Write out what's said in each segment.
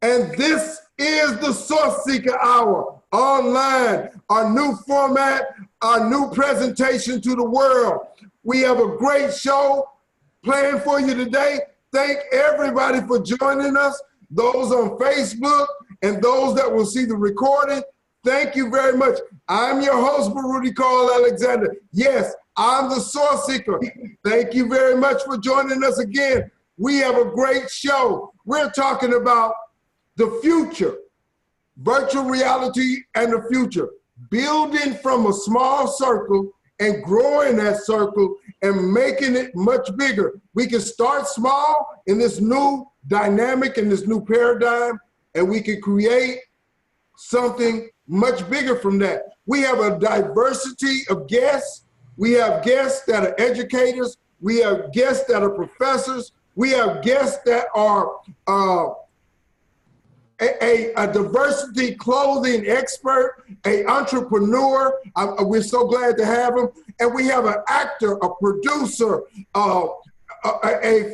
And this is the Sourceseeker Hour online, our new format, our new presentation to the world. We have a great show planned for you today. Thank everybody for joining us, those on Facebook and those that will see the recording. Thank you very much. I'm your host, Baruti Carl Alexander. Yes, I'm the Sourceseeker. Thank you very much for joining us again. We have a great show. We're talking about the future, virtual reality and the future, building from a small circle and growing that circle and making it much bigger. We can start small in this new dynamic, in this new paradigm, and we can create something much bigger from that. We have a diversity of guests. We have guests that are educators. We have guests that are professors. We have guests that are a diversity clothing expert, an entrepreneur. We're so glad to have him. And we have an actor, a producer, a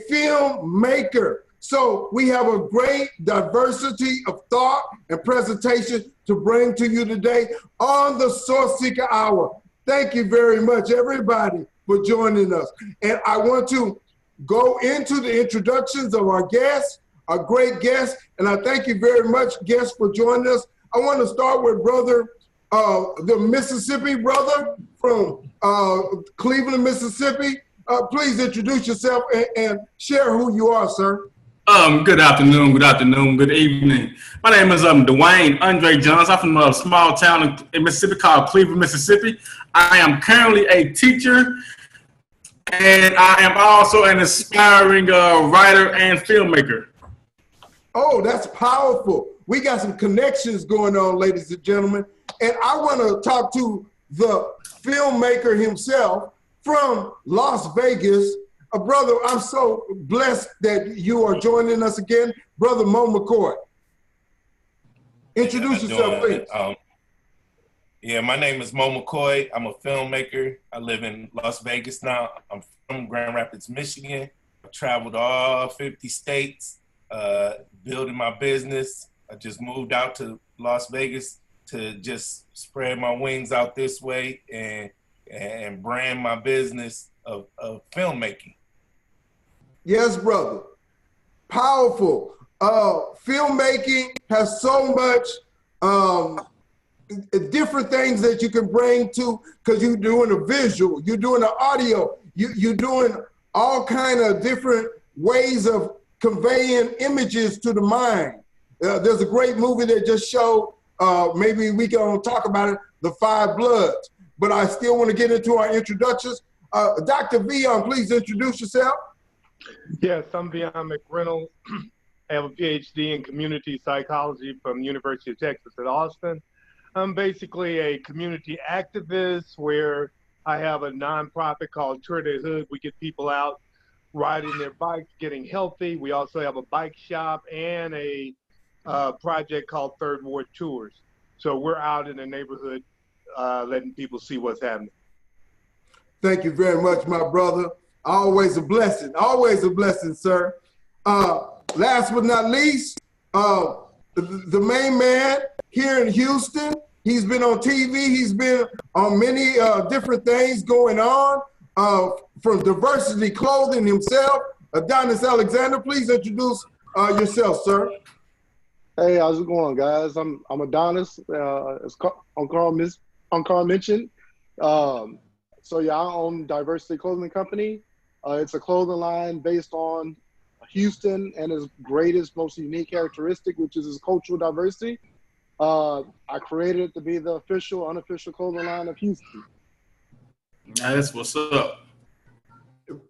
filmmaker. So we have a great diversity of thought and presentation to bring to you today on the Sourceseeker Hour. Thank you very much, everybody, for joining us. And I want to go into the introductions of our guests, our great guests, and I thank you very much, guests, for joining us. I want to start with brother, the Mississippi brother from Cleveland, Mississippi. Please introduce yourself and share who you are, sir. Good afternoon, good evening. My name is Dwayne Andre Jones. I'm from a small town in Mississippi called Cleveland, Mississippi. I am currently a teacher, and I am also an aspiring writer and filmmaker. Oh, that's powerful. We got some connections going on, ladies and gentlemen. And I want to talk to the filmmaker himself from Las Vegas. Brother, I'm so blessed that you are joining us again. Brother Mo McCoy. Introduce yourself, please. My name is Mo McCoy. I'm a filmmaker. I live in Las Vegas now. I'm from Grand Rapids, Michigan. I traveled all 50 states, building my business. I just moved out to Las Vegas to just spread my wings out this way and brand my business of filmmaking. Yes, brother. Powerful. Filmmaking has so much different things that you can bring to, because you're doing a visual, you're doing an audio, you're doing all kind of different ways of conveying images to the mind. There's a great movie that just showed, maybe we can talk about it, The Five Bloods, but I still want to get into our introductions. Dr. Vion, please introduce yourself. Yes, I'm Vion McReynolds. I have a PhD in community psychology from the University of Texas at Austin. I'm basically a community activist where I have a nonprofit called Tour de Hood. We get people out riding their bikes, getting healthy. We also have a bike shop and a project called Third Ward Tours. So we're out in the neighborhood letting people see what's happening. Thank you very much, my brother. Always a blessing, sir. Last but not least, the main man here in Houston. He's been on TV. He's been on many different things going on, from diversity clothing himself. Adonis Alexander, please introduce yourself, sir. Hey, how's it going, guys? I'm Adonis. As Carl mentioned. So yeah, I own Diversity Clothing Company. It's a clothing line based on Houston and its greatest, most unique characteristic, which is its cultural diversity. I created it to be the official, unofficial clothing line of Houston. That's what's up.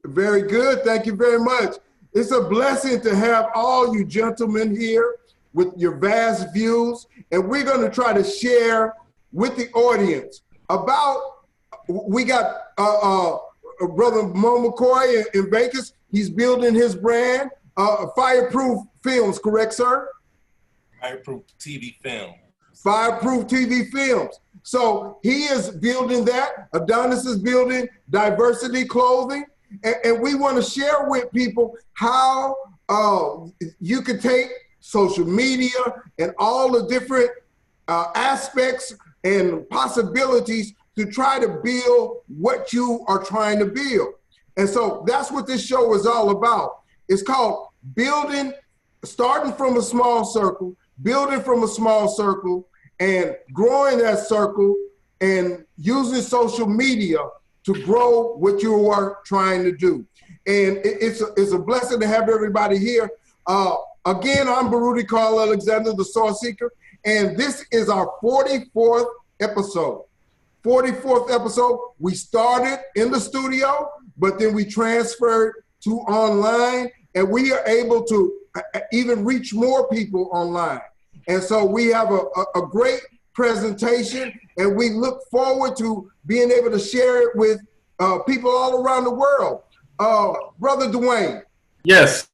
Very good. Thank you very much. It's a blessing to have all you gentlemen here with your vast views, and we're going to try to share with the audience about, we got Brother Mo McCoy in Vegas. He's building his brand, Fireproof Films, correct, sir? Fireproof TV Film. Fireproof TV Films. So he is building that. Adonis is building Diversity Clothing. And we want to share with people how you can take social media, and all the different aspects and possibilities to try to build what you are trying to build. And so that's what this show is all about. It's called building, starting from a small circle, building from a small circle, and growing that circle, and using social media to grow what you are trying to do. And it's a blessing to have everybody here. Again, I'm Baruti Carl Alexander, the Source Seeker, and this is our 44th episode. 44th episode. We started in the studio, but then we transferred to online, and we are able to even reach more people online. And so we have a great presentation, and we look forward to being able to share it with people all around the world. Brother Dwayne. Yes.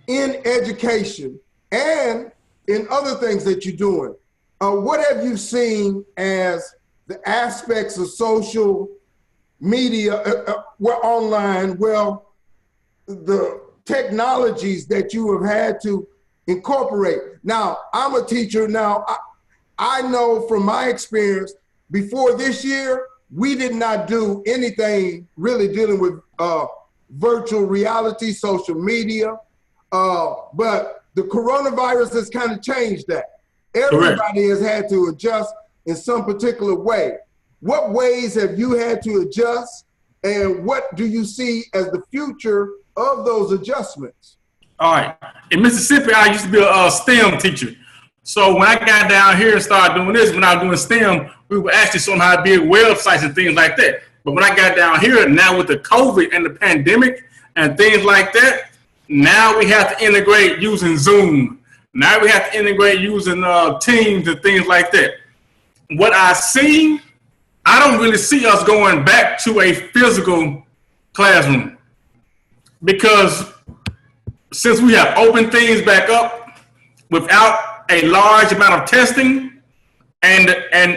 In education and in other things that you're doing, what have you seen as the aspects of social media, online, well, the technologies that you have had to incorporate? Now, I'm a teacher. Now, I know from my experience, before this year, we did not do anything really dealing with virtual reality, social media, but the coronavirus has kind of changed that. Everybody has had to adjust in some particular way. What ways have you had to adjust, and what do you see as the future of those adjustments? All right. In Mississippi, I used to be a STEM teacher. So when I got down here and started doing this, when I was doing STEM, we were actually showing how to build websites and things like that. But when I got down here, now with the COVID and the pandemic and things like that, now we have to integrate using Zoom. Now we have to integrate using Teams and things like that. What I see, I don't really see us going back to a physical classroom, because since we have opened things back up without a large amount of testing, and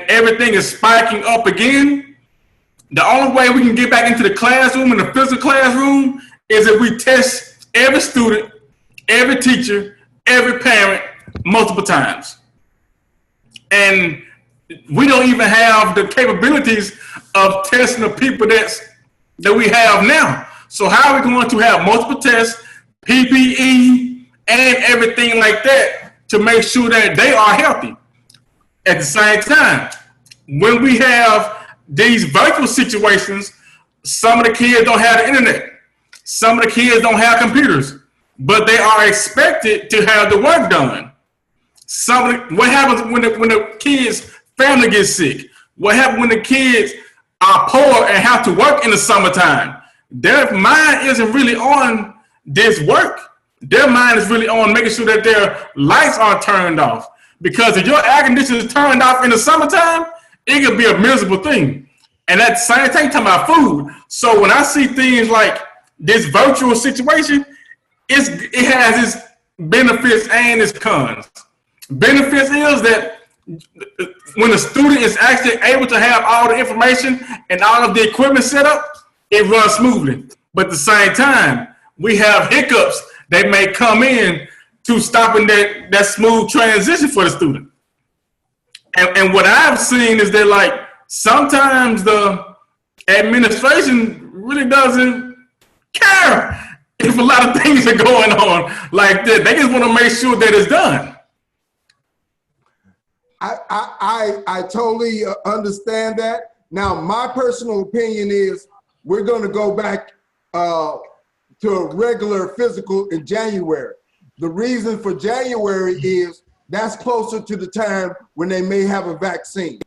everything is spiking up again, the only way we can get back into the classroom, in the physical classroom, is if we test every student, every teacher, every parent multiple times. And we don't even have the capabilities of testing the people that we have now. So how are we going to have multiple tests, PPE, and everything like that to make sure that they are healthy? At the same time, when we have these virtual situations, some of the kids don't have the internet. Some of the kids don't have computers, but they are expected to have the work done. What happens when the kids' family gets sick? What happens when the kids are poor and have to work in the summertime? Their mind isn't really on this work. Their mind is really on making sure that their lights are turned off. Because if your air conditioner is turned off in the summertime, it could be a miserable thing. And at the same time, talking about food. So when I see things like this virtual situation, it has its benefits and its cons. Benefits is that when the student is actually able to have all the information and all of the equipment set up, it runs smoothly. But at the same time, we have hiccups that may come in to stopping that smooth transition for the student. And what I've seen is that, like, sometimes the administration really doesn't care if a lot of things are going on like that. They just want to make sure that it's done. I totally understand that. Now, my personal opinion is we're going to go back to a regular physical in January. The reason for January is that's closer to the time when they may have a vaccine.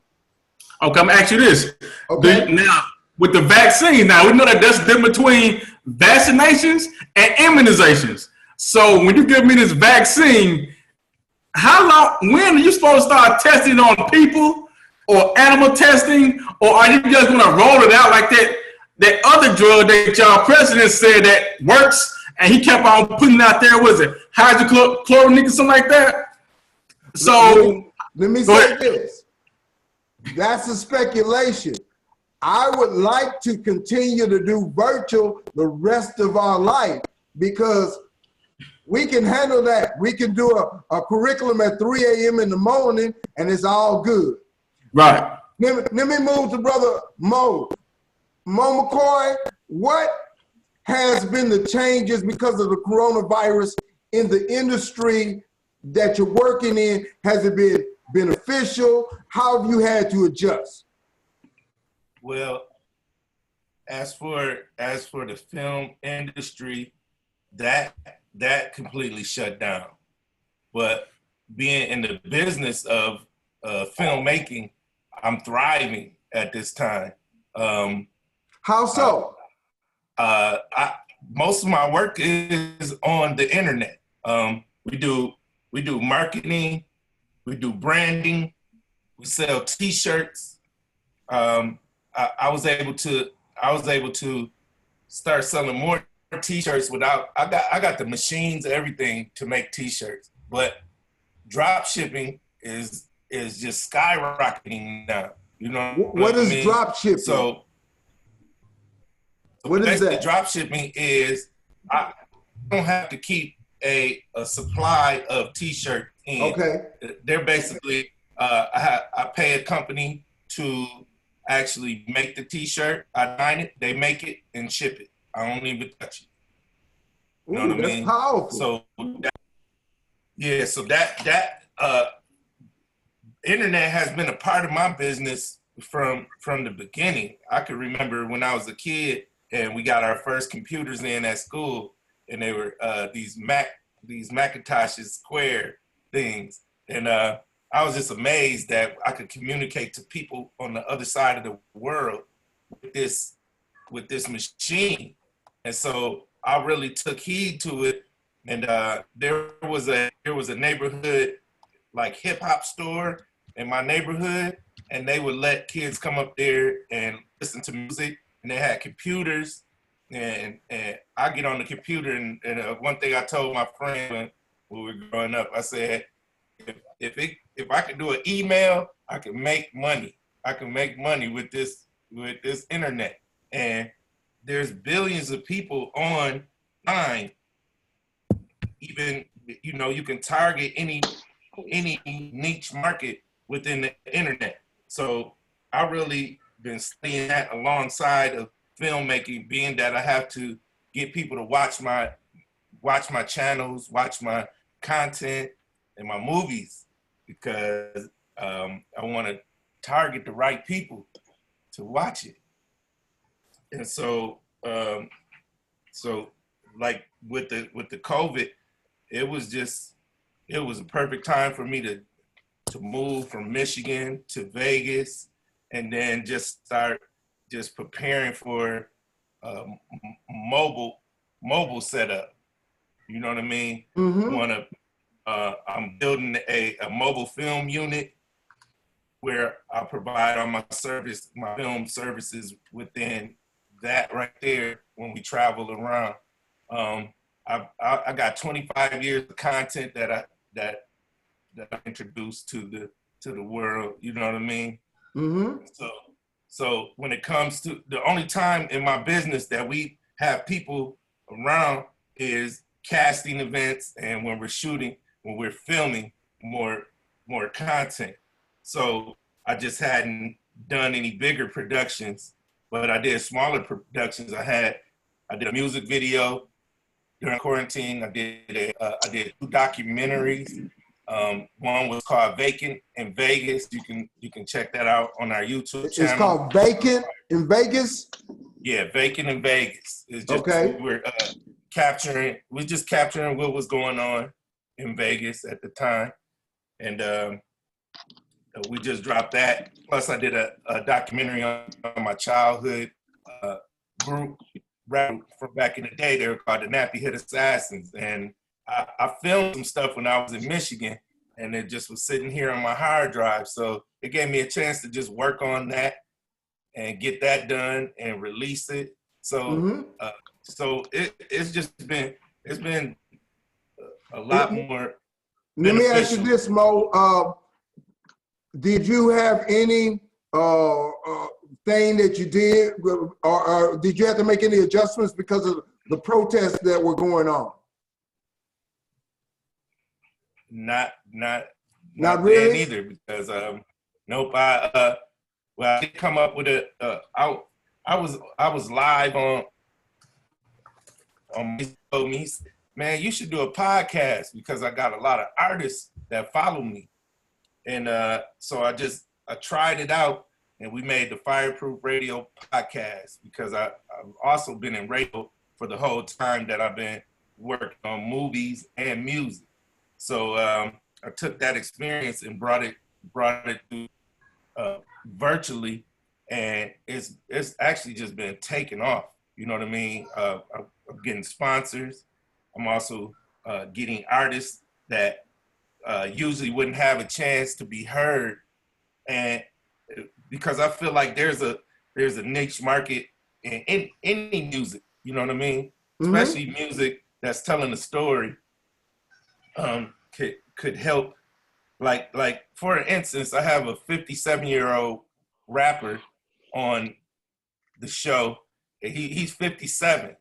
Okay, I'm gonna ask you this. Okay. Now, with the vaccine, now we know that there's a difference between vaccinations and immunizations. So when you give me this vaccine, when are you supposed to start testing on people or animal testing, or are you just gonna roll it out like that other drug that y'all president said that works, and he kept on putting out there, was it hydrochloronic or something like that? So let me say this. That's a speculation. I would like to continue to do virtual the rest of our life, because We can handle that. We can do a curriculum at 3 a.m. in the morning, and it's all good. Right. Let me move to Brother Mo. Mo McCoy, what has been the changes because of the coronavirus in the industry that you're working in? Has it been beneficial? How have you had to adjust? Well, as for the film industry, that completely shut down. But being in the business of filmmaking, I'm thriving at this time. How so? Most of my work is on the internet. We do marketing, we do branding, we sell T-shirts. I was able to start selling more T-shirts without. I got the machines, everything to make T-shirts, but drop shipping is just skyrocketing now. You know what is drop shipping? So what is that? Drop shipping is I don't have to keep a supply of T-shirts in. Okay. They're basically I pay a company to actually make the T-shirt. I design it, they make it and ship it. I don't even touch it. You know what I mean? Powerful. So that internet has been a part of my business from the beginning. I could remember when I was a kid and we got our first computers in at school, and they were these Macintoshes square things, and I was just amazed that I could communicate to people on the other side of the world with this machine. And so I really took heed to it. And there was a neighborhood like hip hop store in my neighborhood, and they would let kids come up there and listen to music, and they had computers. And I get on the computer, and one thing I told my friend when we were growing up, I said, if I could do an email, I can make money. I can make money with this internet. And there's billions of people online. Even, you can target any niche market within the internet. So I really been studying that alongside of filmmaking, being that I have to get people to watch my channels, watch my content and my movies, because I want to target the right people to watch it. And so like with the COVID, it was a perfect time for me to move from Michigan to Vegas, and then just start preparing for mobile setup. You know what I mean? Mm-hmm. I'm building a mobile film unit where I provide all my film services within that right there when we travel around. I got 25 years of content that I introduced to the world. You know what I mean? Mm-hmm. So when it comes to the only time in my business that we have people around is casting events, and when we're filming more content. So I just hadn't done any bigger productions, but I did smaller productions. I did a music video during quarantine. I did 2 documentaries. One was called Vacant in Vegas. You can check that out on our YouTube channel. It's called Vacant in Vegas? Yeah, Vacant in Vegas. It's just, okay. We're just capturing what was going on in Vegas at the time. And we just dropped that. Plus I did a documentary on my childhood group from back in the day. They were called the Nappy Head Assassins. And I filmed some stuff when I was in Michigan, and it just was sitting here on my hard drive. So it gave me a chance to just work on that and get that done and release it. So so it's been a lot more. Let me ask you this, Mo. Did you have any thing that you did, or did you have to make any adjustments because of the protests that were going on? Not Not then really? either, because nope. I did come up with I was live on he told me, he said, man, you should do a podcast because I got a lot of artists that follow me. And so I tried it out, and we made the Fireproof Radio podcast because I've also been in radio for the whole time that I've been working on movies and music. So I took that experience and brought it to virtually, and it's actually just been taken off. You know what I mean? I'm getting sponsors. I'm also getting artists that usually wouldn't have a chance to be heard, and because I feel like there's a niche market in any music. You know what I mean? Mm-hmm. Especially music that's telling a story. Could help. Like for instance, I have a 57-year-old rapper on the show. He's 57.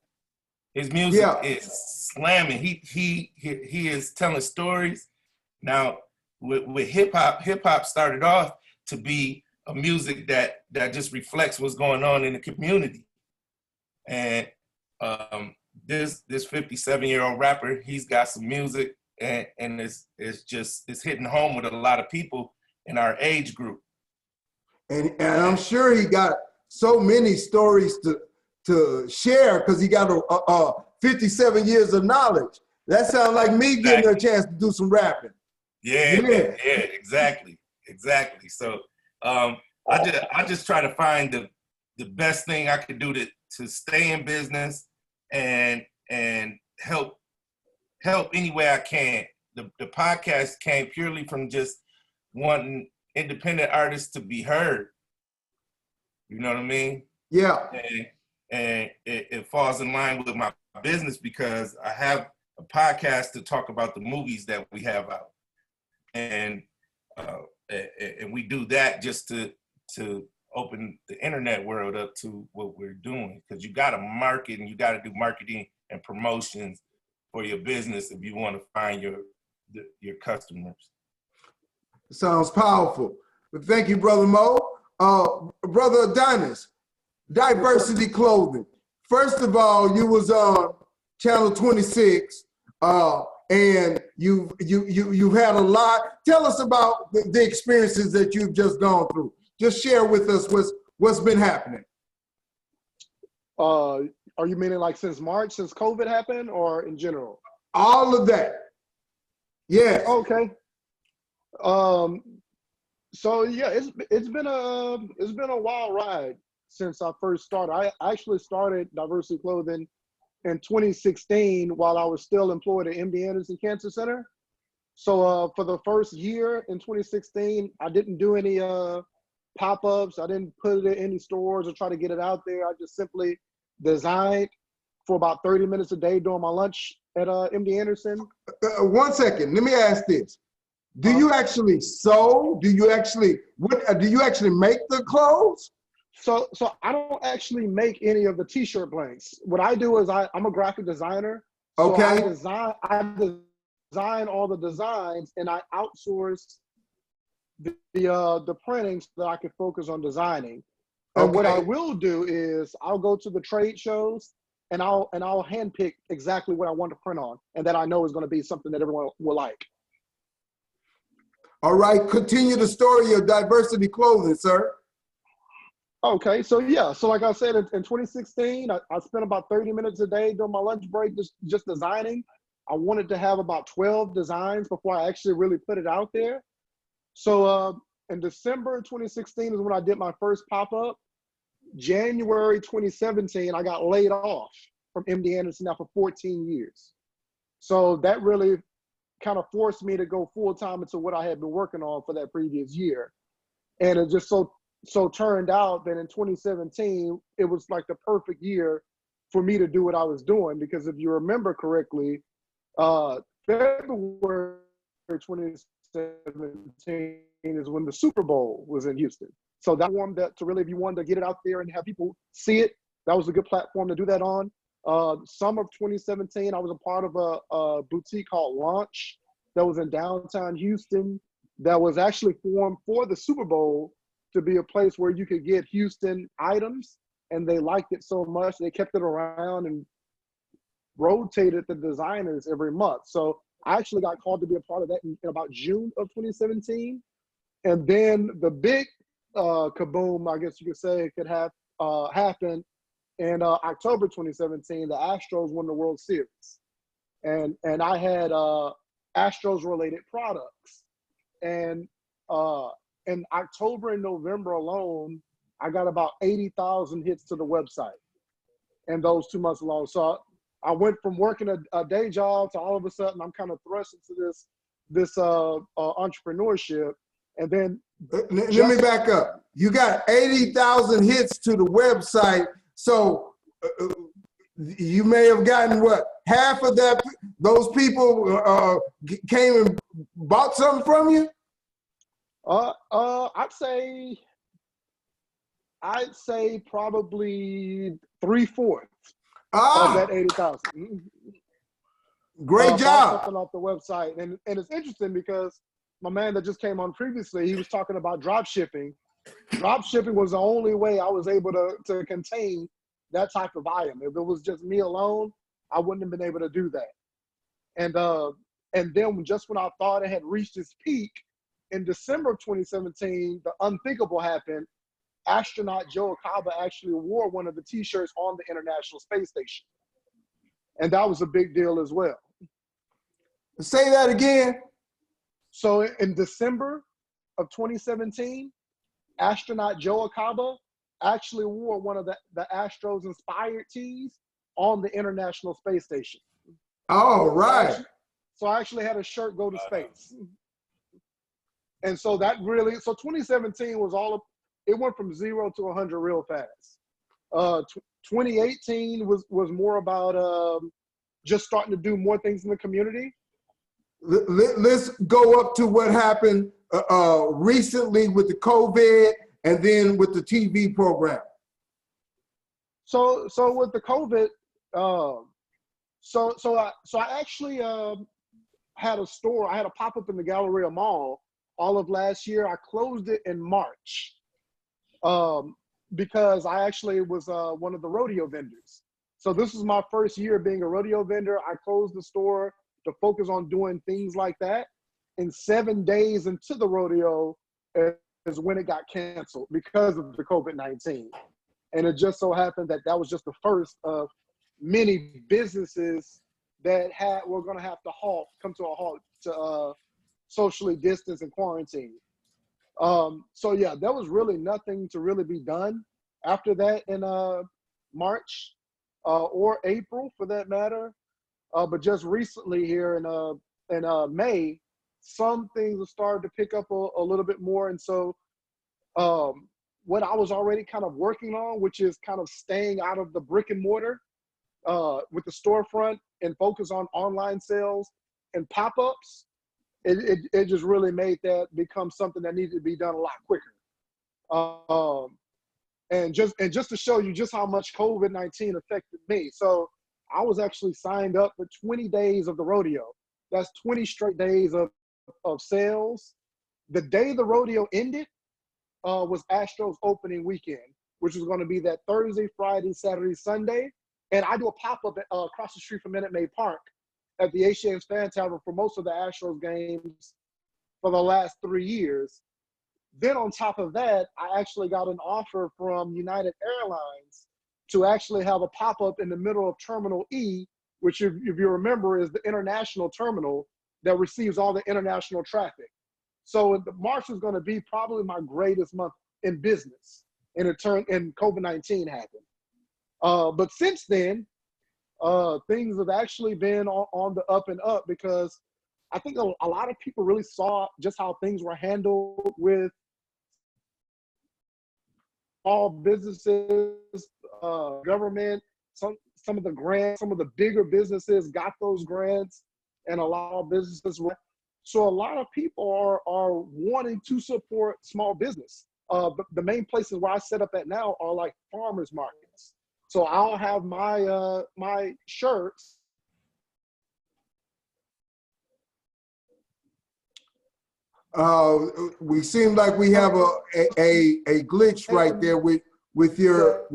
His music is slamming. He is telling stories. Now with hip hop started off to be a music that just reflects what's going on in the community. And this 57-year-old rapper, he's got some music, and it's hitting home with a lot of people in our age group. And I'm sure he got so many stories to share because he got 57 years of knowledge. That sounds like me getting a chance to do some rapping. Yeah, exactly. So I just try to find the best thing I could do to stay in business and help any way I can. The podcast came purely from just wanting independent artists to be heard. You know what I mean? Yeah. And it falls in line with my business because I have a podcast to talk about the movies that we have out. And we do that just to open the internet world up to what we're doing, because you got to market and you got to do marketing and promotions for your business if you want to find your customers. Sounds powerful. But thank you, Brother Mo. Brother Adonis, Diversity Clothing. First of all, you was on Channel 26, and you've had a lot. Tell us about the experiences that you've just gone through. Just share with us what's been happening. Are you meaning like since March, since COVID happened, or in general? All of that. Yes. Okay. So yeah, it's been a wild ride since I first started. I actually started Diversity Clothing in 2016 while I was still employed at MD Anderson Cancer Center. So for the first year in 2016, I didn't do any pop-ups. I didn't put it in any stores or try to get it out there. I just simply designed for about 30 minutes a day during my lunch at MD Anderson. 1 second, let me ask this. Do you actually sew? Do you actually make the clothes? So I don't actually make any of the t-shirt blanks. What I do is I'm a graphic designer. So Okay. I design all the designs, and I outsource the printing so that I can focus on designing. And Okay. what I will do is I'll go to the trade shows and I'll handpick exactly what I want to print on, and that I know is going to be something that everyone will like. All right, continue the story of Diversity Clothing, sir. Okay, so yeah, so like I said, in 2016, I spent about 30 minutes a day during my lunch break just designing. I wanted to have about 12 designs before I actually really put it out there. So in December 2016 is when I did my first pop-up. January 2017, I got laid off from MD Anderson now for 14 years. So that really kind of forced me to go full-time into what I had been working on for that previous year. And it just so turned out that in 2017, it was like the perfect year for me to do what I was doing, because if you remember correctly, February 2017 is when the Super Bowl was in Houston. So that one that to really, if you wanted to get it out there and have people see it, that was a good platform to do that on. Summer of 2017, I was a part of a boutique called Launch. that was in downtown Houston that was actually formed for the Super Bowl to be a place where you could get Houston items, and they liked it so much they kept it around and rotated the designers every month. So I actually got called to be a part of that in about June of 2017. And then the big kaboom, I guess you could say, could have happened in October 2017. The Astros won the World Series, and I had Astros related products, and in October and November alone, I got about 80,000 hits to the website in those 2 months alone. So I went from working a day job to all of a sudden I'm kind of thrust into this entrepreneurship. And then let me back up. You got 80,000 hits to the website. So you may have gotten what? Half of that, those people came and bought something from you? I'd say probably 3/4 of that 80,000. Great job. Something off the website, and it's interesting because my man that just came on previously, he was talking about drop shipping. Drop shipping was the only way I was able to contain that type of item. If it was just me alone, I wouldn't have been able to do that. And then just when I thought it had reached its peak, in December of 2017, the unthinkable happened. Astronaut Joe Acaba actually wore one of the T-shirts on the International Space Station. And that was a big deal as well. Say that again. So in December of 2017, astronaut Joe Acaba actually wore one of the Astros inspired tees on the International Space Station. All right. So I actually had a shirt go to space. And so that really, so 2017 was it went from 0 to 100 real fast. 2018 was more about just starting to do more things in the community. Let's go up to what happened recently with the COVID and then with the TV program. So with the COVID, so I actually had a store. I had a pop-up in the Galleria Mall all of last year. I closed it in March because I actually was one of the rodeo vendors. So this was my first year being a rodeo vendor. I closed the store to focus on doing things like that. And 7 days into the rodeo is when it got canceled because of the COVID-19. And it just so happened that that was just the first of many businesses that were going to have to come to a halt to socially distance and quarantine. So yeah, there was really nothing to really be done after that in March or April for that matter. But just recently here in May, some things have started to pick up a little bit more. And so what I was already kind of working on, which is kind of staying out of the brick and mortar with the storefront and focus on online sales and pop-ups, it just really made that become something that needed to be done a lot quicker. And just to show you just how much COVID-19 affected me. So I was actually signed up for 20 days of the rodeo. That's 20 straight days of sales. The day the rodeo ended was Astros opening weekend, which was going to be that Thursday, Friday, Saturday, Sunday. And I do a pop-up across the street from Minute Maid Park at the Asians Fan Tavern for most of the Astros games for the last 3 years. Then on top of that, I actually got an offer from United Airlines to actually have a pop-up in the middle of Terminal E, which if you remember is the international terminal that receives all the international traffic. So March was going to be probably my greatest month in business, and COVID-19 happened. But since then, things have actually been on the up and up because I think a lot of people really saw just how things were handled with all businesses, government, some of the grants, some of the bigger businesses got those grants, and a lot of businesses. So a lot of people are wanting to support small business. But the main places where I set up at now are like farmers markets. So I'll have my shirts We seem like we have a glitch right there with your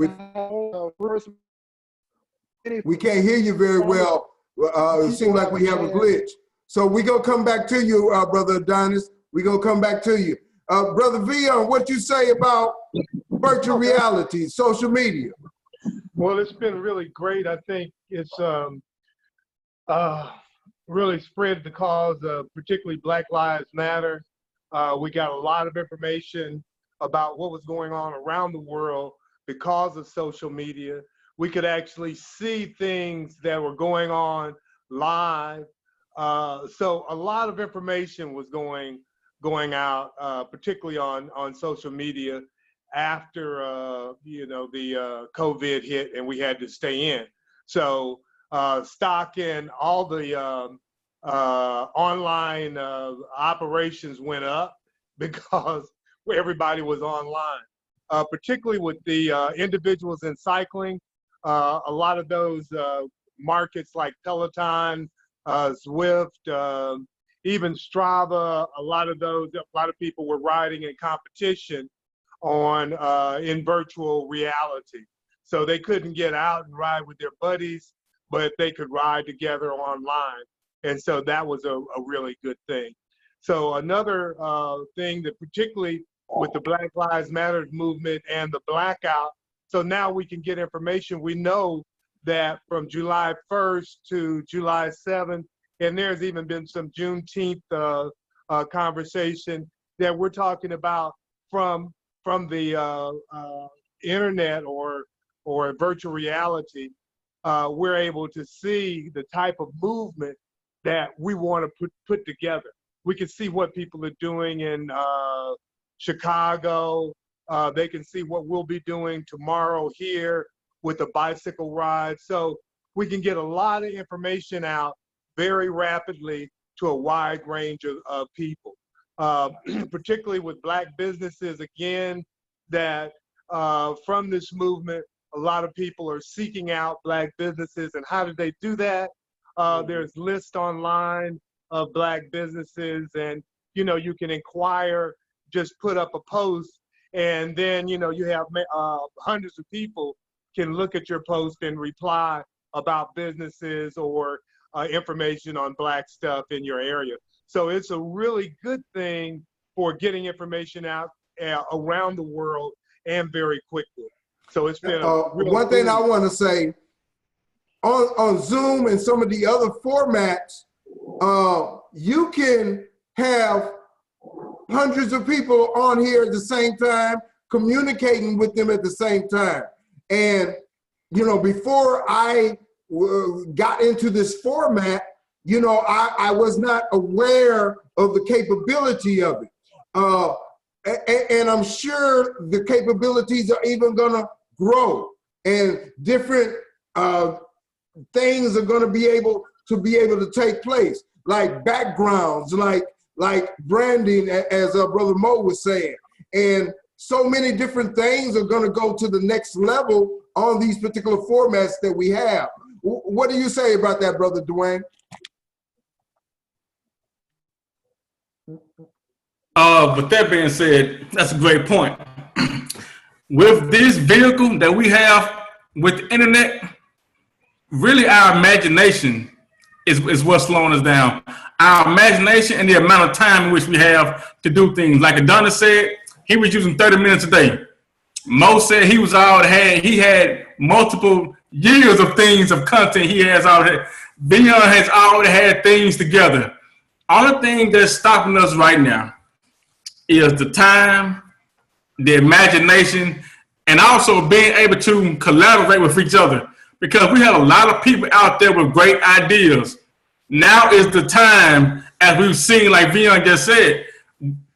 we can't hear you very well. It seems like we have a glitch. So we gonna come back to you, Brother Adonis. We gonna come back to you. Brother Vion, what you say about virtual reality, social media? Well, it's been really great. I think it's really spread the cause of particularly Black Lives Matter. We got a lot of information about what was going on around the world because of social media. We could actually see things that were going on live. So a lot of information was going out, particularly on social media after the COVID hit and we had to stay in. So stock in all the online operations went up because everybody was online, particularly with the individuals in cycling. A lot of those markets like Peloton, Zwift, even Strava, a lot of people were riding in competition on in virtual reality. So they couldn't get out and ride with their buddies, but they could ride together online. And so that was a really good thing. So another thing that particularly with the Black Lives Matter movement and the blackout, so now we can get information. We know that from July 1st to July 7th, and there's even been some Juneteenth conversation that we're talking about from the internet or virtual reality. We're able to see the type of movement that we want to put together. We can see what people are doing in Chicago. They can see what we'll be doing tomorrow here with a bicycle ride. So we can get a lot of information out very rapidly to a wide range of people, particularly with Black businesses, again, that from this movement, a lot of people are seeking out Black businesses. And how do they do that? There's lists online of Black businesses, and you can inquire, just put up a post, and then you have hundreds of people can look at your post and reply about businesses or information on Black stuff in your area. So it's a really good thing for getting information out around the world and very quickly. So it's been one thing I want to say on Zoom and some of the other formats, you can have hundreds of people on here at the same time, communicating with them at the same time. And, before I got into this format, I was not aware of the capability of it. And I'm sure the capabilities are even gonna grow, and different things are gonna be able to take place, like backgrounds, like branding, as Brother Mo was saying. And so many different things are gonna go to the next level on these particular formats that we have. What do you say about that, Brother Dwayne? But that being said, that's a great point. With this vehicle that we have with the internet, really our imagination is what's slowing us down. Our imagination and the amount of time in which we have to do things. Like Adonis said, he was using 30 minutes a day. Mo said he had multiple years of things of content he has already. Vion has already had things together. Only thing that's stopping us right now is the time, the imagination, and also being able to collaborate with each other. Because we have a lot of people out there with great ideas. Now is the time, as we've seen, like Vion just said,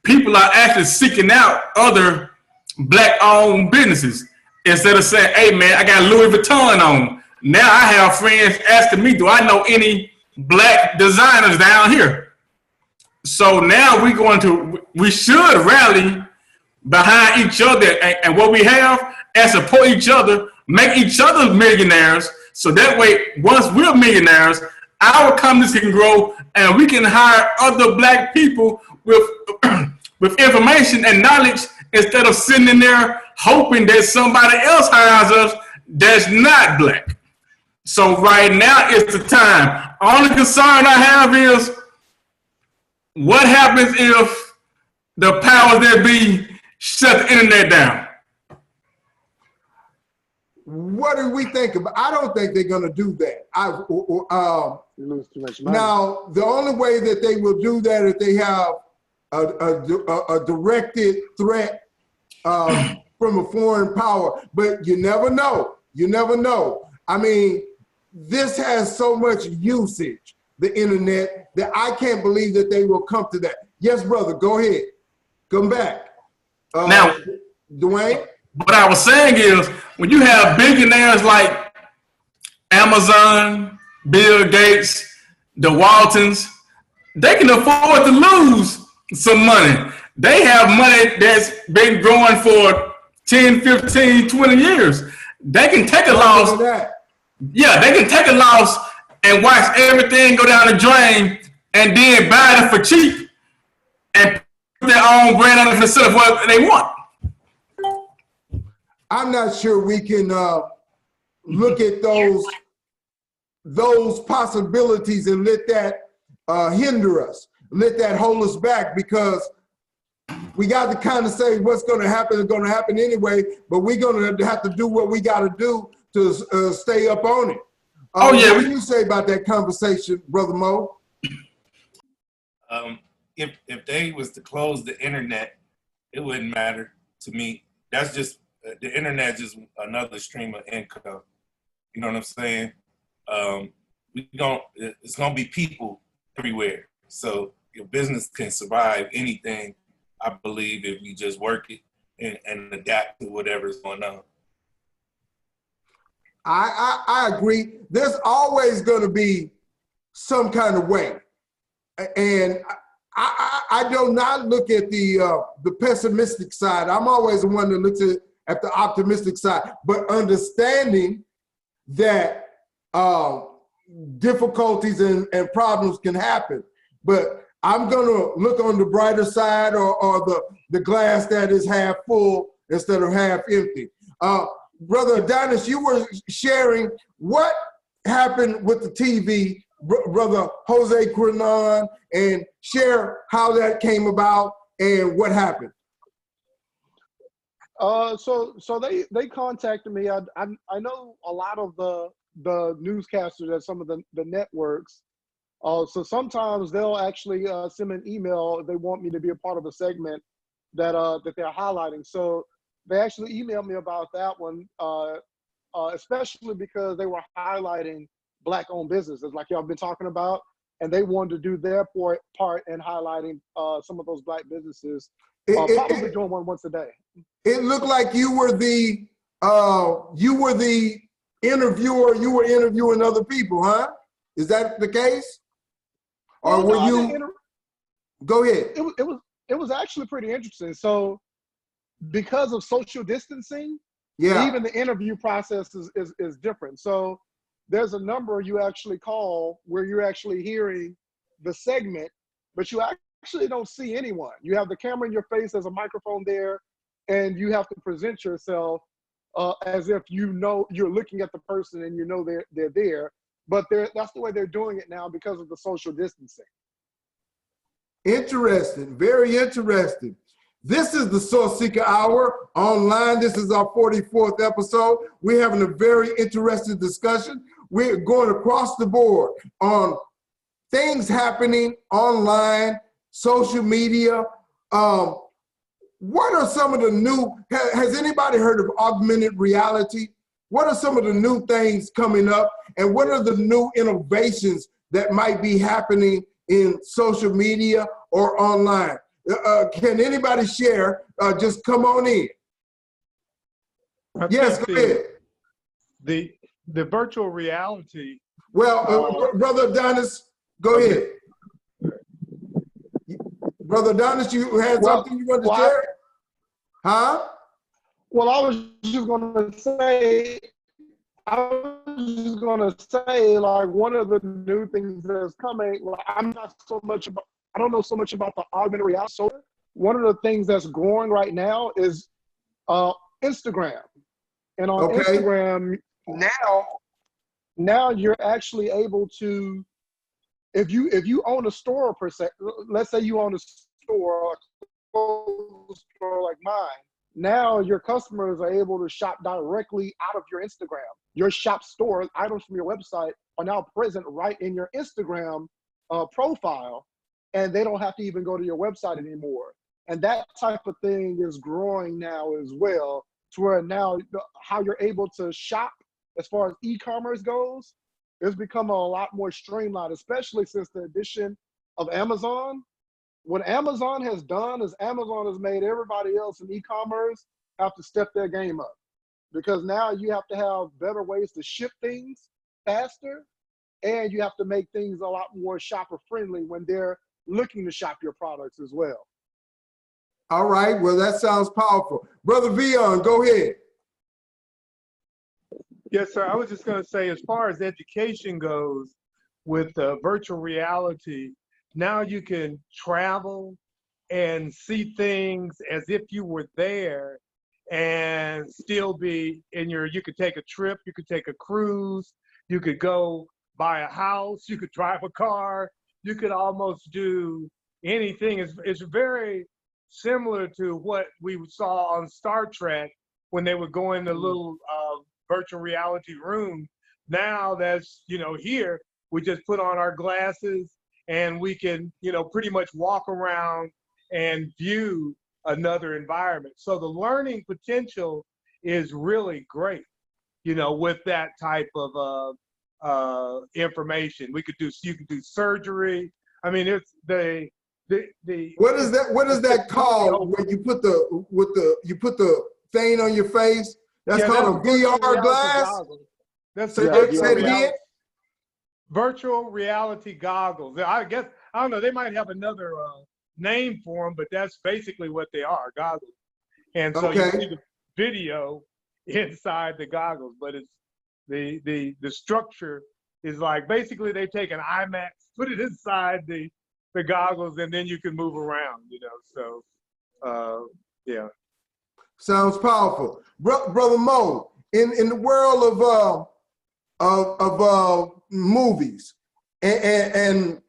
people are actually seeking out other Black-owned businesses. Instead of saying, hey man, I got Louis Vuitton on. Now I have friends asking me, do I know any Black designers down here? So now we should rally behind each other and what we have, and support each other, make each other millionaires. So that way, once we're millionaires, our companies can grow and we can hire other Black people with with information and knowledge instead of sitting in there hoping that somebody else hires us that's not black. So right now is the time. Only concern I have is what happens if the powers that be shut the internet down? What do we think about? I don't think they're going to do that. You lose too much money. Now, the only way that they will do that is they have a directed threat from a foreign power. But you never know. You never know. I mean, this has so much usage, the internet, that I can't believe that they will come to that. Yes, brother, go ahead. Come back. Now, Dwayne? what I was saying is, when you have billionaires like Amazon, Bill Gates, the Waltons, they can afford to lose some money. They have money that's been growing for 10, 15, 20 years. They can take a loss. Yeah, they can take a loss and watch everything go down the drain and then buy it for cheap and put their own brand on it instead of what they want. I'm not sure we can look at those possibilities and let that hinder us, let that hold us back, because we got to kind of say what's going to happen is going to happen anyway, but we're going to have to do what we got to do to stay up on it. Oh yeah. What do you say about that conversation, Brother Mo? If they was to close the internet, it wouldn't matter to me. That's just the internet, just another stream of income. You know what I'm saying? It's gonna be people everywhere. So your business can survive anything, I believe, if you just work it and adapt to whatever's going on. I agree. There's always going to be some kind of way, and I do not look at the pessimistic side. I'm always the one that looks at the optimistic side, but understanding that difficulties and problems can happen. But I'm going to look on the brighter side, or the glass that is half full instead of half empty. Brother Adonis, you were sharing what happened with the TV, Brother Jose Crenon, and share how that came about and what happened. So they contacted me. I know a lot of the newscasters at some of the networks. So sometimes they'll actually send me an email if they want me to be a part of a segment that they're highlighting. So they actually emailed me about that one, especially because they were highlighting Black-owned businesses, like y'all been talking about, and they wanted to do their part in highlighting some of those Black businesses. Probably doing one once a day. It looked like you were the interviewer. You were interviewing other people, huh? Is that the case? Or were you? Go ahead. It was actually pretty interesting. So, because of social distancing, yeah, even the interview process is different. So there's a number you actually call where you're actually hearing the segment, but you actually don't see anyone. You have the camera in your face, there's a microphone there, and you have to present yourself as if you know you're looking at the person and you know they're there. But that's the way they're doing it now because of the social distancing. Interesting, very interesting. This is the Sourceseeker Hour online. This is our 44th episode. We're having a very interesting discussion. We're going across the board on things happening online, social media. What are some of the new, has anybody heard of augmented reality? What are some of the new things coming up? And what are the new innovations that might be happening in social media or online? Can anybody share? Just come on in. Yes, go ahead. The virtual reality. Well, Brother Adonis, go ahead. Brother Adonis, you had something you wanted to share? Huh? Well, I was just going to say, like, one of the new things that's coming, like, I'm not so much I don't know so much about the augmented reality. So one of the things that's growing right now is Instagram. And on Instagram now you're actually able to, if you own a store per se, let's say you own a store, like mine, now your customers are able to shop directly out of your Instagram. Your shop store items from your website are now present right in your Instagram profile, and they don't have to even go to your website anymore. And that type of thing is growing now as well, to where now how you're able to shop as far as e-commerce goes, it's become a lot more streamlined, especially since the addition of Amazon. What Amazon has done is Amazon has made everybody else in e-commerce have to step their game up, because now you have to have better ways to ship things faster, and you have to make things a lot more shopper friendly when they're looking to shop your products as well. All right, well, that sounds powerful. Brother Vion, go ahead. Yes, sir. I was just going to say, as far as education goes, with virtual reality, now you can travel and see things as if you were there, and still be in your, you could take a trip, you could take a cruise, you could go buy a house, you could drive a car, you could almost do anything. It's very similar to what we saw on Star Trek when they would go in the little virtual reality room. Now that's, here, we just put on our glasses and we can, pretty much walk around and view another environment. So the learning potential is really great, with that type of information. You can do surgery. I mean, it's what is that called when you put the thing on your face? That's called a VR glass. That's virtual reality goggles. I guess, I don't know, they might have another name for them, but that's basically what they are, goggles. And so you see the video inside the goggles, but it's the structure is like, basically they take an IMAX, put it inside the goggles, and then you can move around, so yeah. Sounds powerful. Brother Mo, in the world of movies and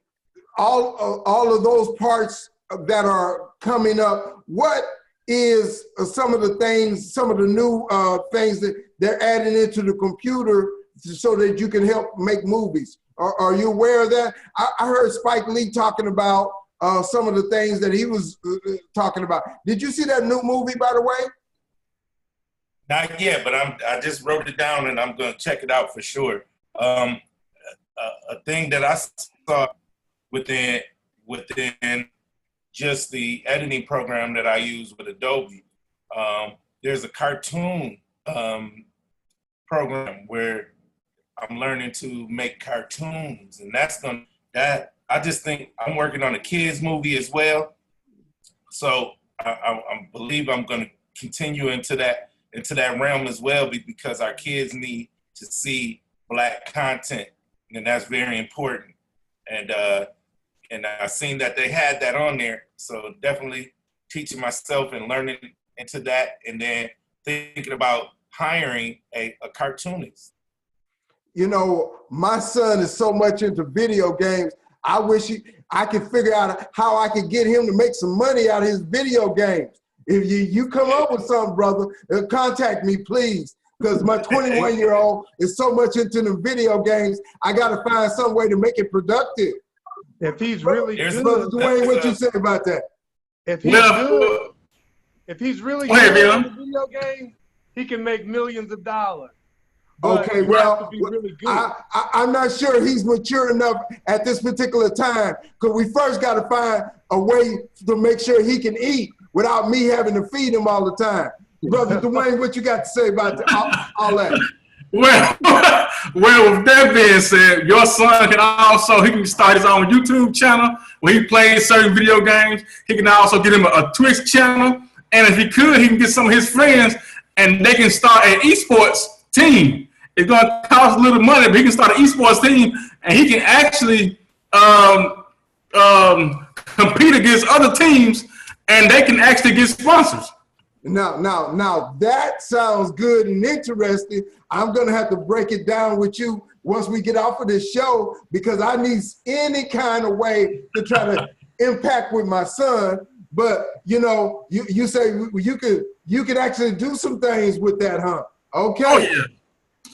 all of those parts that are coming up, what is some of the new things that they're adding into the computer so that you can help make movies? Are you aware of that? I heard Spike Lee talking about some of the things that he was talking about. Did you see that new movie, by the way? Not yet, but I just wrote it down and I'm going to check it out for sure. A thing that I saw within just the editing program that I use with Adobe, there's a cartoon program where I'm learning to make cartoons, and I just think I'm working on a kids movie as well. So I believe I'm going to continue into that realm as well, because our kids need to see Black content, and that's very important. And I seen that they had that on there, so definitely teaching myself and learning into that, and then thinking about hiring a cartoonist. My son is so much into video games. I wish I could figure out how I could get him to make some money out of his video games. If you come up with something, brother, contact me, please. Because my 21-year-old is so much into the video games, I got to find some way to make it productive. If he's really good, Brother Dwayne, what you say about that? If he's really good at the video game, he can make millions of dollars. But okay, well, really I'm not sure he's mature enough at this particular time, because we first got to find a way to make sure he can eat without me having to feed him all the time. Brother Dwayne, what you got to say about all that? Well, with that being said, your son he can start his own YouTube channel where he plays certain video games. He can also get him a Twitch channel. And if he could, he can get some of his friends and they can start an esports team. It's going to cost a little money, but he can start an esports team and he can actually compete against other teams, and they can actually get sponsors. Now that sounds good and interesting. I'm gonna have to break it down with you once we get off of this show, because I need any kind of way to try to impact with my son. But you know, you say you could actually do some things with that, huh? Okay. Oh yeah.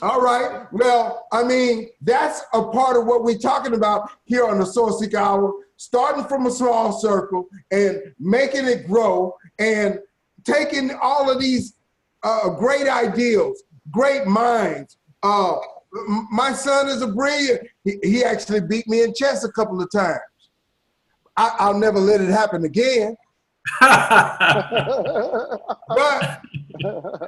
All right. Well, I mean, that's a part of what we're talking about here on the Sourceseeker Hour, starting from a small circle and making it grow and taking all of these great ideals, great minds. My son is a brilliant. He actually beat me in chess a couple of times. I'll never let it happen again. But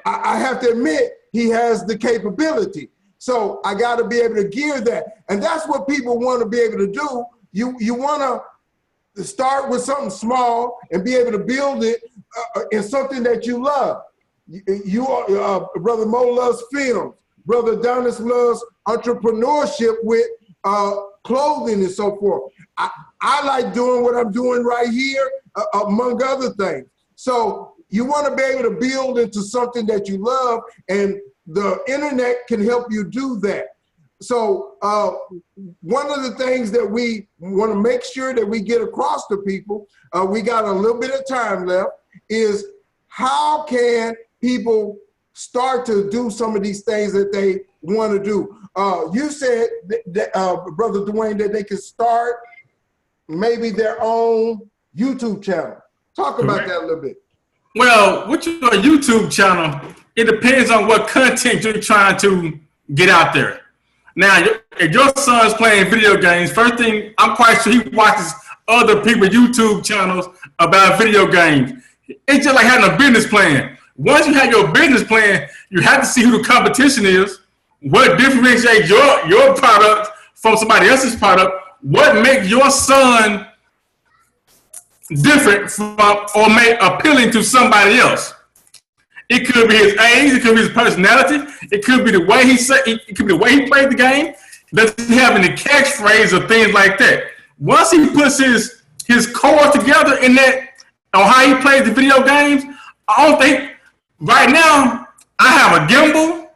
I have to admit, he has the capability. So I got to be able to gear that. And that's what people want to be able to do. You want to start with something small and be able to build it in something that you love. Brother Mo loves films. Brother Adonis loves entrepreneurship with clothing and so forth. I like doing what I'm doing right here, among other things. So you want to be able to build into something that you love, and the internet can help you do that. So one of the things that we want to make sure that we get across to people, we got a little bit of time left, is how can people start to do some of these things that they want to do? You said, Brother Dwayne, that they can start maybe their own YouTube channel. Talk about that a little bit. Well, with your YouTube channel, it depends on what content you're trying to get out there. Now, if your son's playing video games, first thing, I'm quite sure he watches other people's YouTube channels about video games. It's just like having a business plan. Once you have your business plan, you have to see who the competition is, what differentiates your product from somebody else's product, what makes your son different from or appealing to somebody else. It could be his age, it could be his personality, it could be the way it could be the way he played the game. Does he have any catchphrase or things like that? Once he puts his core together in that on how he plays the video games, I don't think right now I have a gimbal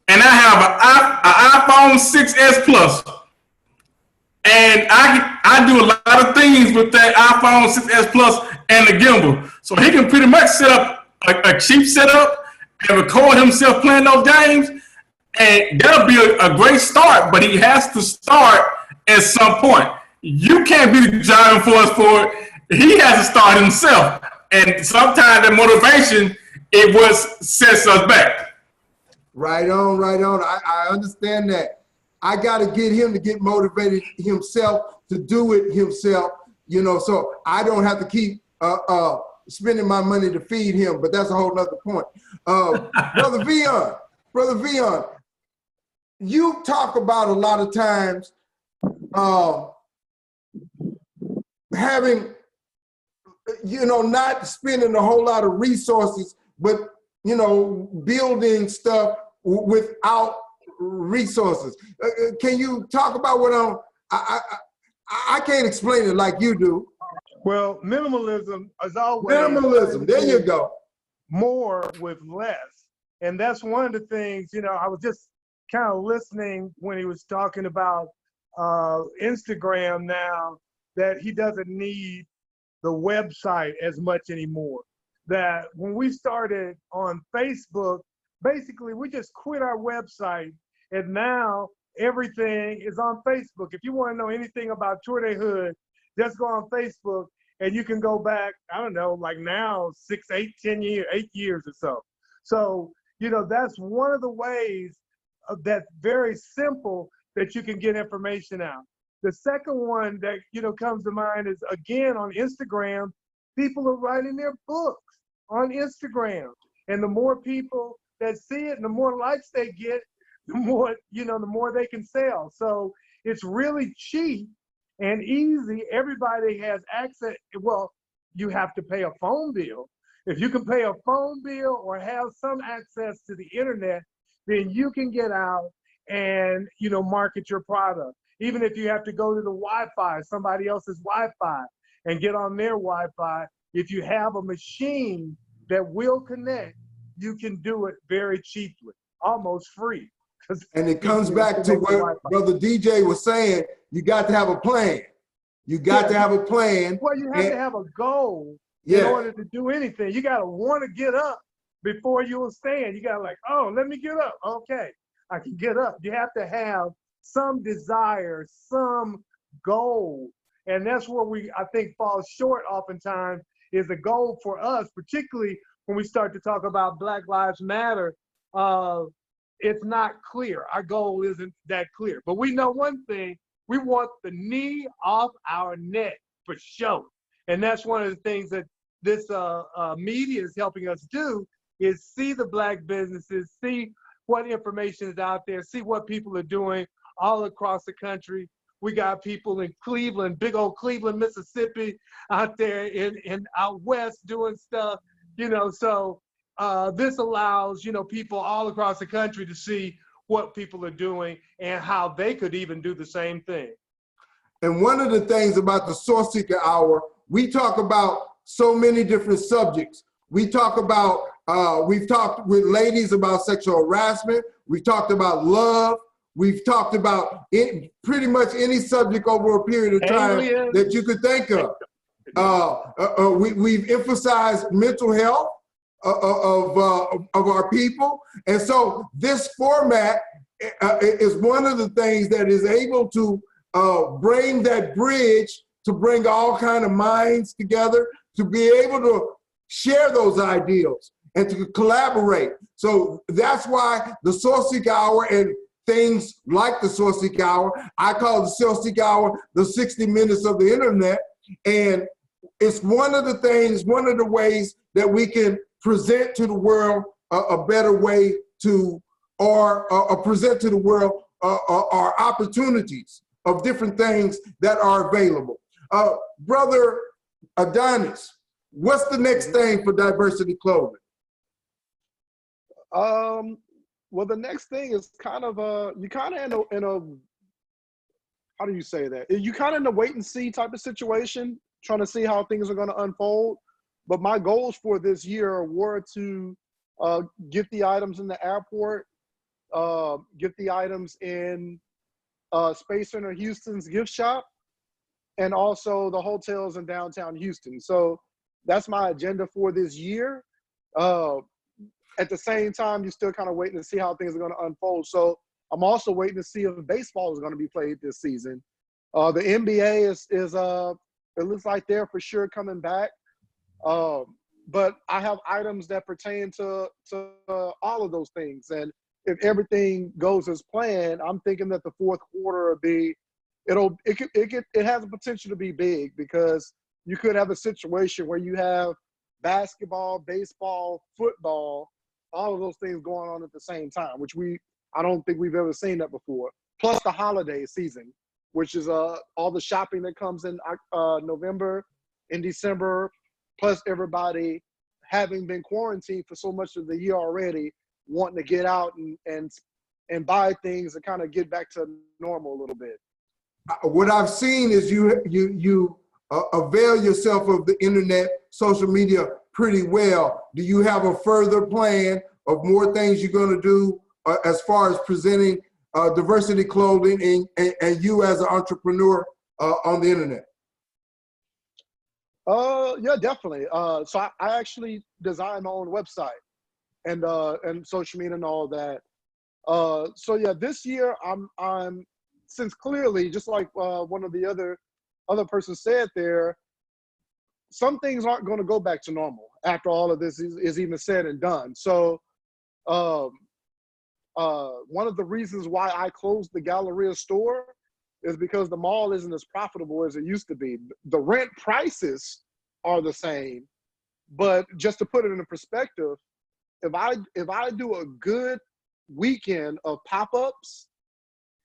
and I have an iPhone 6S Plus. And I do a lot of things with that iPhone 6S Plus and the gimbal. So he can pretty much set up a cheap setup and record himself playing those games. And that'll be a great start, but he has to start at some point. You can't be the driving force for it. He has to start himself. And sometimes the motivation, it was sets us back. Right on, right on. I understand that. I got to get him to get motivated himself to do it himself, you know, so I don't have to keep spending my money to feed him, but that's a whole nother point. Brother Vion, you talk about a lot of times having, you know, not spending a whole lot of resources, but, you know, building stuff without resources. Can you talk about what I can't explain it like you do. Well, minimalism is always Minimalism, there you go. More with less. And that's one of the things, you know, I was just kind of listening when he was talking about Instagram now, that he doesn't need the website as much anymore. That when we started on Facebook, basically we just quit our website, and now everything is on Facebook. If you want to know anything about Tour de Hood, just go on Facebook and you can go back, I don't know, like now 6, 8, 10 years, 8 years or so. So, you know, that's one of the ways that's very simple that you can get information out. The second one that, you know, comes to mind is, again, on Instagram, people are writing their books on Instagram. And the more people that see it and the more likes they get, the more, you know, the more they can sell. So it's really cheap and easy. Everybody has access. Well, you have to pay a phone bill. If you can pay a phone bill or have some access to the internet, then you can get out and, you know, market your product. Even if you have to go to the Wi-Fi, somebody else's Wi-Fi, and get on their Wi-Fi. If you have a machine that will connect, you can do it very cheaply, almost free. And it comes back to what Brother DJ was saying, you got to have a plan. You got to have a plan. Well, you have to have a goal in order to do anything. You got to want to get up before you will stand. You got to like, oh, let me get up. Okay, I can get up. You have to have some desire, some goal. And that's where I think, fall short oftentimes, is a goal for us, particularly when we start to talk about Black Lives Matter. It's not clear. Our goal isn't that clear. But we know one thing, we want the knee off our neck for sure. And that's one of the things that this media is helping us do, is see the Black businesses, see what information is out there, see what people are doing all across the country. We got people in Cleveland, big old Cleveland, Mississippi, out there in out west doing stuff, you know. So this allows, you know, people all across the country to see what people are doing and how they could even do the same thing. And one of the things about the Sourceseeker Hour, we talk about so many different subjects. We talk about, we've talked with ladies about sexual harassment. We've talked about love. We've talked about pretty much any subject over a period of time that you could think of. We've emphasized mental health of our people. And so this format is one of the things that is able to bring that bridge, to bring all kind of minds together, to be able to share those ideals and to collaborate. So that's why the Sourceseeker Hour and things like the Sourceseeker Hour, I call the Sourceseeker Hour the 60 minutes of the internet. And it's one of the things, one of the ways that we can present to the world a better way to, or present to the world our opportunities of different things that are available. Brother Adonis, what's the next thing for Diversity Clothing? Well, the next thing is kind of you kind of in a how do you say that? You kind of in a wait and see type of situation, trying to see how things are going to unfold. But my goals for this year were to get the items in the airport, get the items in Space Center Houston's gift shop, and also the hotels in downtown Houston. So that's my agenda for this year. At the same time, you're still kind of waiting to see how things are going to unfold. So I'm also waiting to see if baseball is going to be played this season. The NBA is it looks like they're for sure coming back. But I have items that pertain to all of those things. And if everything goes as planned, I'm thinking that the fourth quarter will be, it has the potential to be big, because you could have a situation where you have basketball, baseball, football, all of those things going on at the same time, which I don't think we've ever seen that before. Plus the holiday season, which is all the shopping that comes in November and December, plus everybody having been quarantined for so much of the year already, wanting to get out and buy things and kind of get back to normal a little bit. What I've seen is you avail yourself of the internet, social media pretty well. Do you have a further plan of more things you're going to do as far as presenting diversity clothing and you as an entrepreneur on the internet? Yeah, definitely. So I actually designed my own website and social media and all that. So yeah, this year I'm since clearly, just like one of the other person said there, some things aren't going to go back to normal after all of this is even said and done. So one of the reasons why I closed the Galleria store is because the mall isn't as profitable as it used to be. The rent prices are the same, but just to put it in perspective, if I do a good weekend of pop-ups,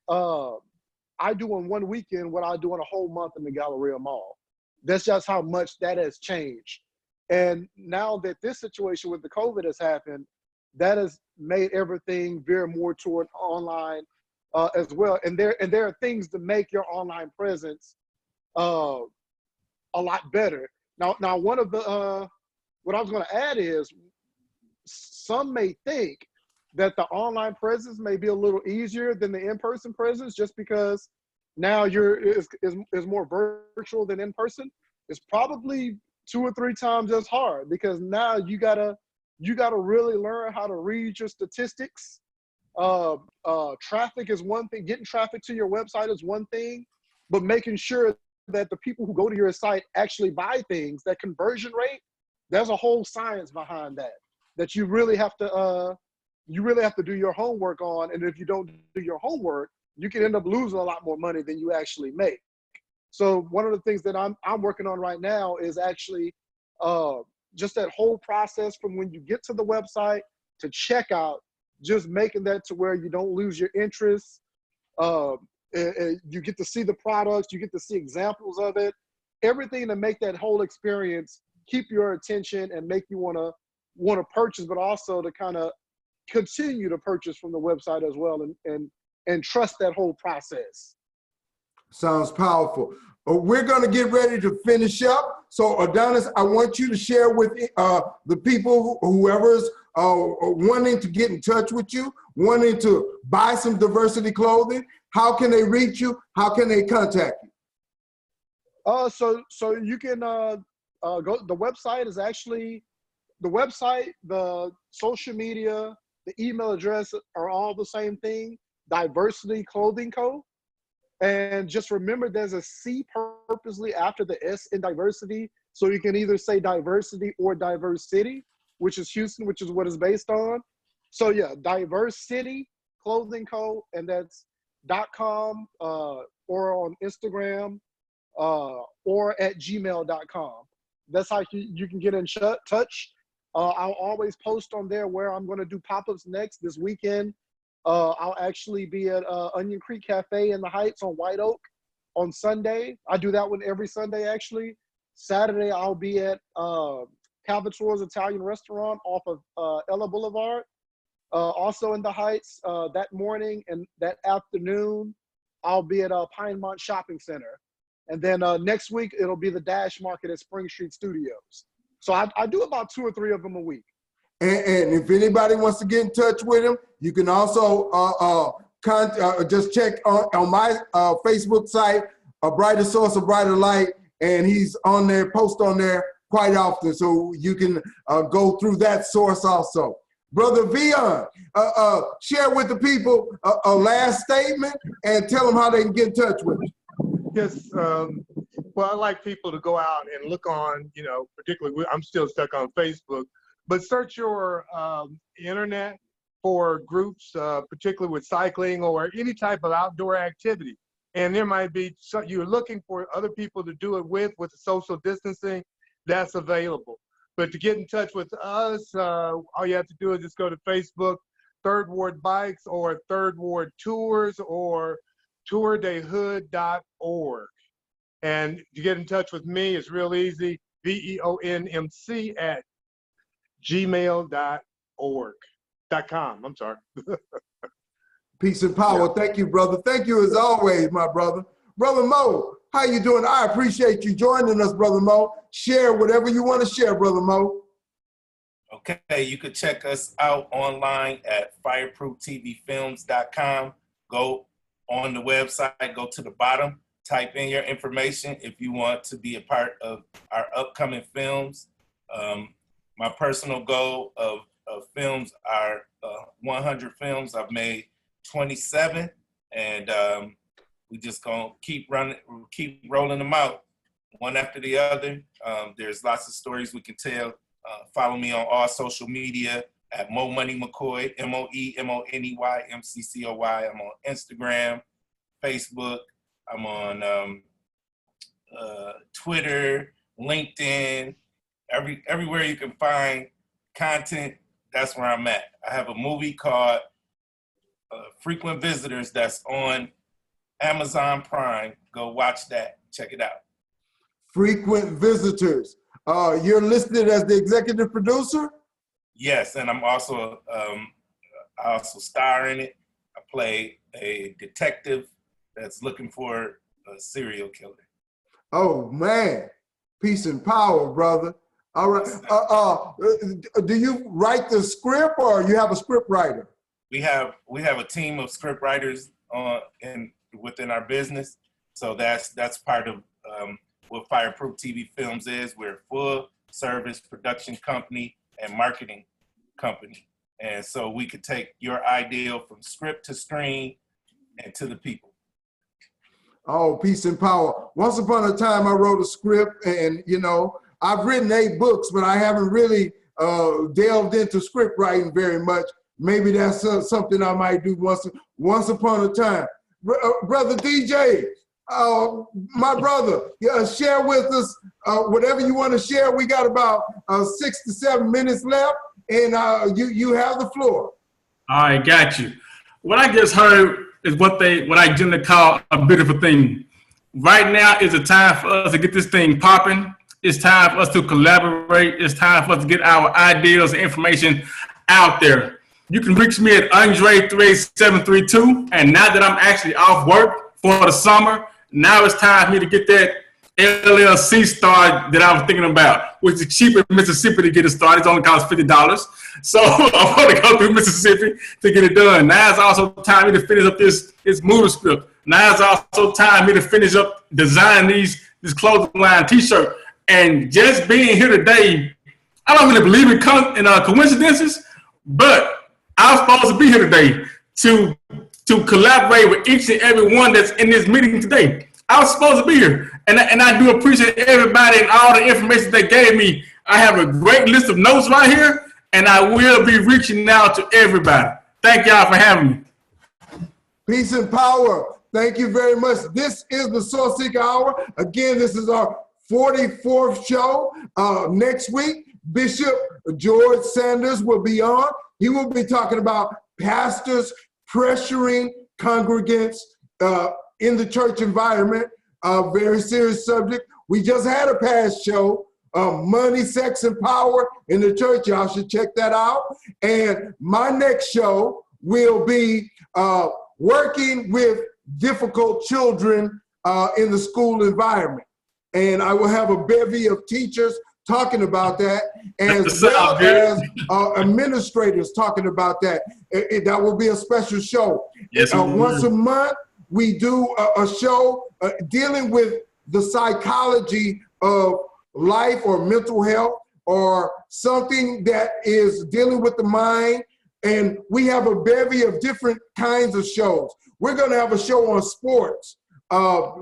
I do in one weekend what I do in a whole month in the Galleria Mall. That's just how much that has changed. And now that this situation with the COVID has happened, that has made everything veer more toward online as well. And there are things to make your online presence a lot better. Now one of the what I was going to add is some may think that the online presence may be a little easier than the in-person presence just because now is more virtual than in person. It's probably 2 or 3 times as hard because now you gotta really learn how to read your statistics. Traffic is one thing. Getting traffic to your website is one thing, but making sure that the people who go to your site actually buy things, that conversion rate, there's a whole science behind that you really have to do your homework on. And if you don't do your homework, you can end up losing a lot more money than you actually make. So one of the things that I'm working on right now is actually just that whole process from when you get to the website to checkout, just making that to where you don't lose your interest. You get to see the products, you get to see examples of it, everything to make that whole experience keep your attention and make you want to purchase, but also to kind of continue to purchase from the website as well, and trust that whole process. Sounds powerful. We're going to get ready to finish up. So Adonis, I want you to share with the people, whoever's wanting to get in touch with you, wanting to buy some diversity clothing. How can they reach you? How can they contact you? So you can go. The website is actually the social media, the email address are all the same thing. Diversity Clothing Co. And just remember, there's a C purposely after the S in diversity. So you can either say diversity or diverse city, which is Houston, which is what it's based on. So yeah, Diverse City Clothing Co. And that's .com or on Instagram or at gmail.com. That's how you can get in touch. I'll always post on there where I'm going to do pop-ups next this weekend. I'll actually be at Onion Creek Cafe in the Heights on White Oak on Sunday. I do that one every Sunday, actually. Saturday, I'll be at Calvatore's Italian Restaurant off of Ella Boulevard. Also in the Heights that morning, and that afternoon, I'll be at Pinemont Shopping Center. And then next week, it'll be the Dash Market at Spring Street Studios. So I do about 2 or 3 of them a week. And if anybody wants to get in touch with him, you can also just check on my Facebook site, A Brighter Source, A Brighter Light, and he's on there, post on there quite often, so you can go through that source also. Brother Vion, share with the people a last statement and tell them how they can get in touch with you. Yes. Well, I like people to go out and look on, particularly, I'm still stuck on Facebook, but search your internet for groups, particularly with cycling or any type of outdoor activity. And there might be, you're looking for other people to do it with the social distancing, that's available. But to get in touch with us, all you have to do is just go to Facebook, Third Ward Bikes, or Third Ward Tours, or tourdehood.org. And to get in touch with me, it's real easy, VEONMC at gmail.com. I'm sorry. Peace and power. Yeah. Thank you, brother. Thank you as always, my brother. Brother Mo, how you doing? I appreciate you joining us, Brother Mo. Share whatever you want to share, Brother Mo. Okay, you could check us out online at fireprooftvfilms.com. Go on the website, go to the bottom, type in your information if you want to be a part of our upcoming films. My personal goal of films are 100 films. I've made 27, and we just gonna keep rolling them out one after the other. There's lots of stories we can tell. Follow me on all social media at Mo Money McCoy, MoeMoney McCoy. I'm on Instagram, Facebook. I'm on Twitter, LinkedIn, everywhere you can find content. That's where I'm at. I have a movie called Frequent Visitors that's on Amazon Prime. Go watch that. Check it out. Frequent Visitors. You're listed as the executive producer? Yes, and I'm also I also star in it. I play a detective that's looking for a serial killer. Oh man, Peace and power, brother. All right. Do you write the script, or you have a script writer? We have a team of script writers within our business. So that's part of what Fireproof TV Films is. We're a full service production company and marketing company. And so we could take your idea from script to screen and to the people. Oh, peace and power. Once upon a time, I wrote a script, and you know, I've written 8 books, but I haven't really delved into script writing very much. Maybe that's something I might do once upon a time. Brother DJ, my brother, share with us whatever you want to share. We got about 6 to 7 minutes left, and you have the floor. All right, got you. What I just heard is what I generally call a bit of a thing. Right now is the time for us to get this thing popping. It's time for us to collaborate. It's time for us to get our ideas and information out there. You can reach me at Andre38732. And now that I'm actually off work for the summer, now it's time for me to get that LLC started that I was thinking about, which is cheap in Mississippi to get it started. It only costs $50. So I want to go through Mississippi to get it done. Now it's also time for me to finish up this movie script. Now it's also time for me to finish up designing this clothing line t-shirt. And just being here today, I don't really believe in coincidences, but I was supposed to be here today to collaborate with each and every one that's in this meeting today. I was supposed to be here, and I do appreciate everybody and all the information they gave me. I have a great list of notes right here, and I will be reaching out to everybody. Thank y'all for having me. Peace and power. Thank you very much. This is the Sourceseeker Hour. Again, this is our 44th show. Next week, Bishop George Sanders will be on. He will be talking about pastors pressuring congregants in the church environment. A very serious subject. We just had a past show, Money, Sex, and Power in the Church. Y'all should check that out. And my next show will be working with difficult children in the school environment. And I will have a bevy of teachers talking about that, as well as administrators talking about that. That will be a special show. Yes, once a month, we do a show dealing with the psychology of life or mental health or something that is dealing with the mind. And we have a bevy of different kinds of shows. We're going to have a show on sports.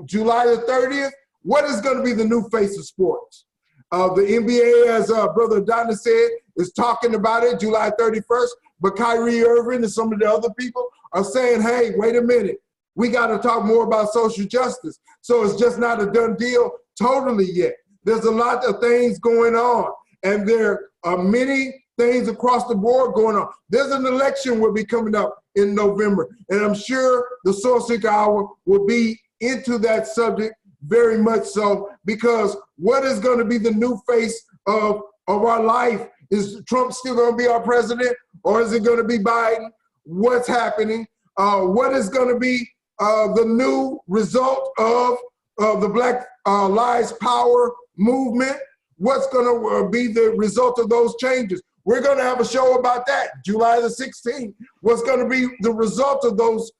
July the 30th, what is going to be the new face of sports? The NBA, as Brother Adonis said, is talking about it July 31st, but Kyrie Irving and some of the other people are saying, hey, wait a minute, we got to talk more about social justice. So it's just not a done deal totally yet. There's a lot of things going on, and there are many things across the board going on. There's an election will be coming up in November, and I'm sure the Sourceseeker Hour will be into that subject very much so, because what is going to be the new face of our life? Is Trump still going to be our president, or is it going to be Biden? What's happening? What is going to be the new result of the Black Lives Power movement? What's going to be the result of those changes? We're going to have a show about that, July the 16th. What's going to be the result of those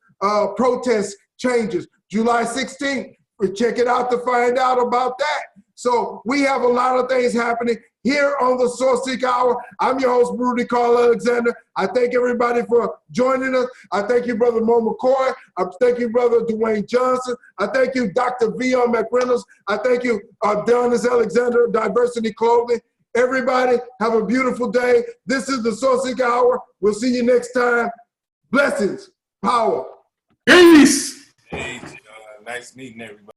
protest changes? July 16th. Check it out to find out about that. So we have a lot of things happening here on the Sourceseeker Hour. I'm your host, Rudy Carl Alexander. I thank everybody for joining us. I thank you, Brother Mo McCoy. I thank you, Brother Dwayne Johnson. I thank you, Dr. V.R. McReynolds. I thank you, Adonis Alexander, Diversity Clothing. Everybody, have a beautiful day. This is the Sourceseeker Hour. We'll see you next time. Blessings, power. Peace. Hey, nice meeting everybody.